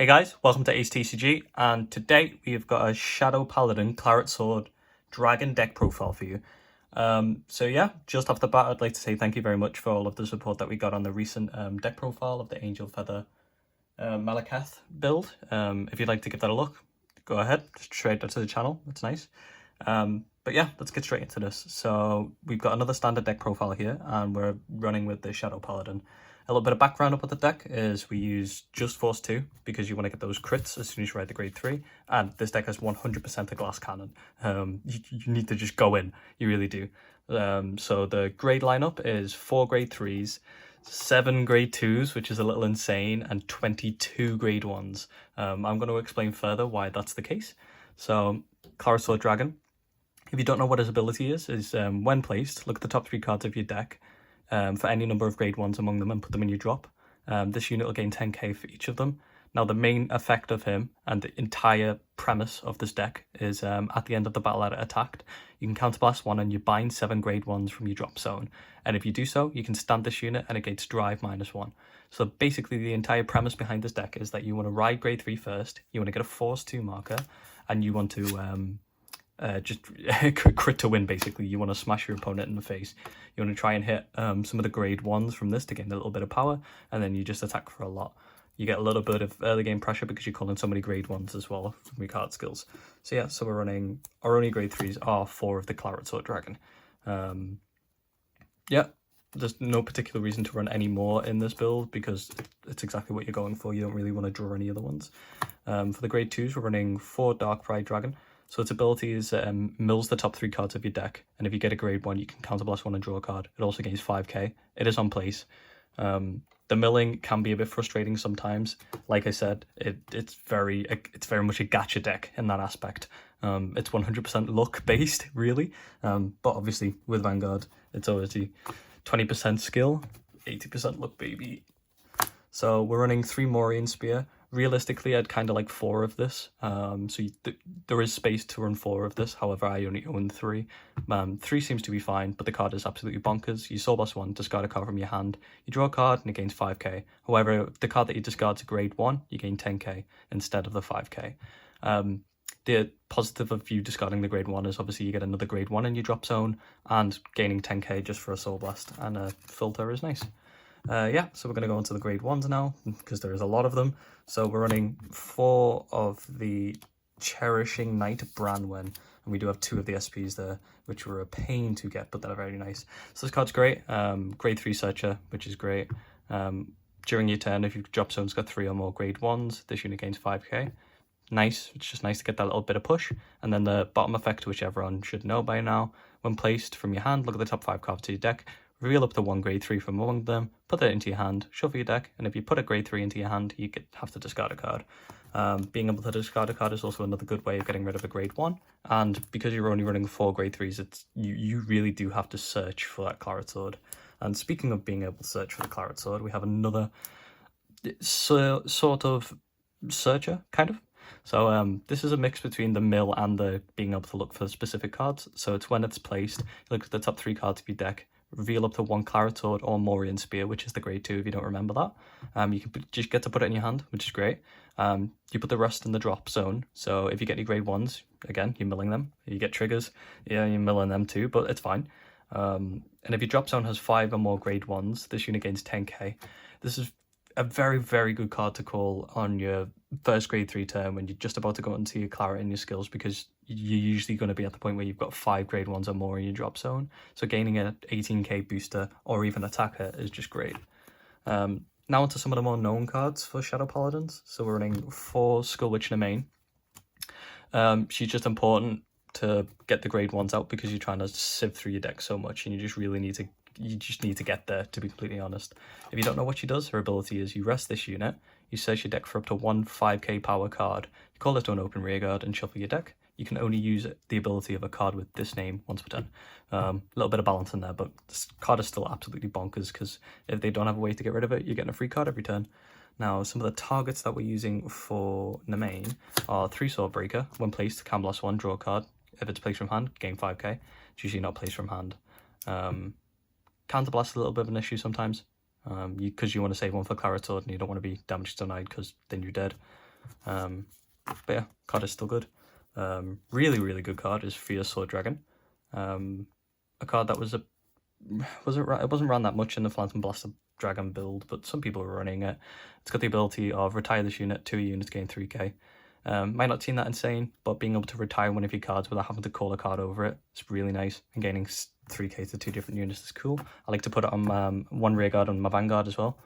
Hey guys, welcome to Ace TCG, and today we've got a Shadow Paladin Claret Sword Dragon deck profile for you. So yeah, just off the bat, I'd like to say thank you very much for all of the support that we got on the recent deck profile of the Angel Feather Malakath build. If you'd like to give that a look, go ahead, just straight to the channel, that's nice. But yeah, let's get straight into this. So we've got another standard deck profile here, and we're running with the Shadow Paladin. A little bit of background up with the deck is we use just Force 2 because you want to get those crits as soon as you ride the grade 3, and this deck has 100% a glass cannon. You need to just go in, you really do. So the grade lineup is 4 grade 3s, 7 grade 2s, which is a little insane, and 22 grade 1s. I'm going to explain further why that's the case. So Claret Sword Dragon, if you don't know what his ability is when placed, look at the top 3 cards of your deck for any number of grade 1s among them and put them in your drop. This unit will gain 10k for each of them. Now the main effect of him and the entire premise of this deck is at the end of the battle area attacked, you can counterblast 1 and you bind 7 grade 1s from your drop zone. And if you do so, you can stand this unit and it gets drive -1. So basically the entire premise behind this deck is that you want to ride grade 3 first, you want to get a Force 2 marker, and you want to just crit to win. Basically you want to smash your opponent in the face. You want to try and hit some of the grade 1s from this to gain a little bit of power, and then you just attack for a lot. You get a little bit of early game pressure because you're calling so many grade 1s as well from your card skills. So yeah, so we're running, our only grade 3s are 4 of the Claret Sword Dragon. Yeah, there's no particular reason to run any more in this build because it's exactly what you're going for. You don't really want to draw any other ones. For the grade 2s, we're running 4 Dark Pride Dragon. So its ability is mills the top 3 cards of your deck, and if you get a grade 1, you can counterblast 1 and draw a card. It also gains 5k. It is on place. The milling can be a bit frustrating sometimes. Like I said, it's very much a gacha deck in that aspect. It's 100% luck based, really. But obviously with Vanguard, it's already 20% skill, 80% luck, baby. So we're running 3 Morian Spear. Realistically, I'd kind of like 4 of this. There is space to run 4 of this. However, I only own 3. 3 seems to be fine, but the card is absolutely bonkers. You Soul Blast 1, discard a card from your hand. You draw a card and it gains 5k. However, if the card that you discard to grade 1, you gain 10k instead of the 5k. The positive of you discarding the grade 1 is obviously you get another grade 1 in your drop zone, and gaining 10k just for a Soul Blast and a filter is nice. Yeah, so we're going to go into the grade 1s now, because there is a lot of them. So we're running 4 of the Cherishing Knight Branwen, and we do have 2 of the SPs there, which were a pain to get, but they're very nice. So this card's great. Grade 3 Searcher, which is great. During your turn, if your drop zone's got 3 or more grade 1s, this unit gains 5k. Nice, it's just nice to get that little bit of push. And then the bottom effect, which everyone should know by now, when placed from your hand, look at the top 5 cards of your deck, reveal up to 1 grade 3 from among them, put that into your hand, shuffle your deck, and if you put a grade 3 into your hand, you have to discard a card. Being able to discard a card is also another good way of getting rid of a grade 1, and because you're only running 4 grade 3s, you really do have to search for that Claret Sword. And speaking of being able to search for the Claret Sword, we have another sort of searcher, kind of. So this is a mix between the mill and the being able to look for specific cards. So it's when it's placed, you look at the top 3 cards of your deck, reveal up to 1 Claret Sword or Morian Spear, which is the grade 2 if you don't remember that. You can just get to put it in your hand, which is great. You put the rest in the drop zone, so if you get any grade 1s, again, you're milling them. You get triggers, yeah, you're milling them too, but it's fine. And if your drop zone has 5 or more grade 1s, this unit gains 10k. This is a very, very good card to call on your first grade 3 turn when you're just about to go into your Claret and your skills, because you're usually going to be at the point where you've got 5 grade 1s or more in your drop zone. So gaining an 18k booster or even attacker is just great. Now onto some of the more known cards for Shadow Paladins. So we're running 4 Skull Witch Nemain. She's just important to get the grade 1s out because you're trying to sift through your deck so much, and you just really need to get there, to be completely honest. If you don't know what she does, her ability is you rest this unit, you search your deck for up to 1 5k power card, you call it to an open rearguard and shuffle your deck. You can only use the ability of a card with this name once per turn. A little bit of balance in there, but this card is still absolutely bonkers because if they don't have a way to get rid of it, you're getting a free card every turn. Now, some of the targets that we're using for Nemain are 3 Swordbreaker. When placed, can blast 1, draw a card. If it's placed from hand, gain 5k. It's usually not placed from hand. Counterblast is a little bit of an issue sometimes, because you want to save 1 for Claret Sword and you don't want to be damage denied because then you're dead. But yeah, card is still good. Really, really good card is Fierce Sword Dragon. A card that it wasn't around that much in the Phantom Blaster Dragon build, but some people were running it. It's got the ability of retire this unit, 2 units gain 3k. Might not seem that insane, but being able to retire one of your cards without having to call a card over it is really nice, and gaining 3k to 2 different units is cool. I like to put it on one rear guard on my Vanguard as well.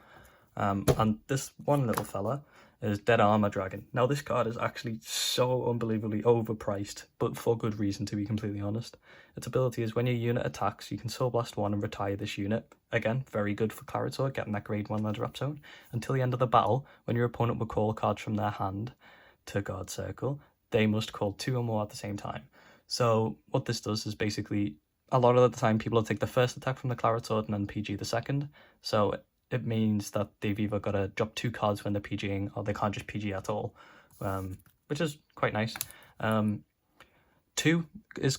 And this one little fella is Dead Armor Dragon. Now this card is actually so unbelievably overpriced, but for good reason, to be completely honest. Its ability is when your unit attacks, you can Soul Blast 1 and retire this unit. Again, very good for Claret Sword, getting that grade 1 ladder up zone. Until the end of the battle, when your opponent will call cards from their hand to guard circle, they must call 2 or more at the same time. So what this does is basically, a lot of the time people will take the first attack from the Claret Sword and then PG the second. So it means that they've either got to drop 2 cards when they're PGing, or they can't just PG at all, which is quite nice. 2 is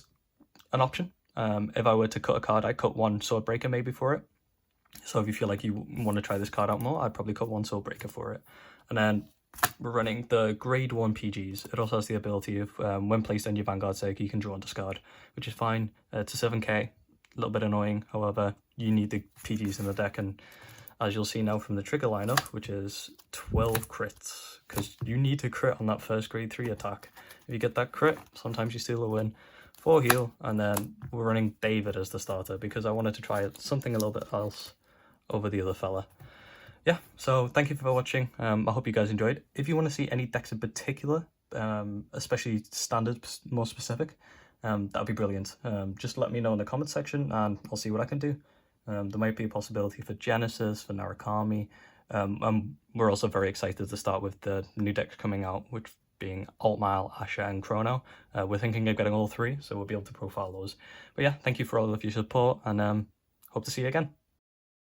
an option. If I were to cut a card, I'd cut 1 Sword Breaker maybe for it. So if you feel like you want to try this card out more, I'd probably cut 1 Sword Breaker for it. And then we're running the grade 1 PGs. It also has the ability of, when placed on your Vanguard circle, you can draw and discard, which is fine. It's a 7k, a little bit annoying. However, you need the PGs in the deck, and as you'll see now from the trigger lineup, which is 12 crits, because you need to crit on that first grade 3 attack. If you get that crit, sometimes you steal a win. 4 heal, and then we're running David as the starter, because I wanted to try something a little bit else over the other fella. Yeah, so thank you for watching. I hope you guys enjoyed. If you want to see any decks in particular, especially standard, more specific, that'd be brilliant. Just let me know in the comment section, and I'll see what I can do. There might be a possibility for Genesis, for Narukami. We're also very excited to start with the new decks coming out, which being Altmile, Asher, and Chrono. We're thinking of getting all 3, so we'll be able to profile those. But yeah, thank you for all of your support, and hope to see you again.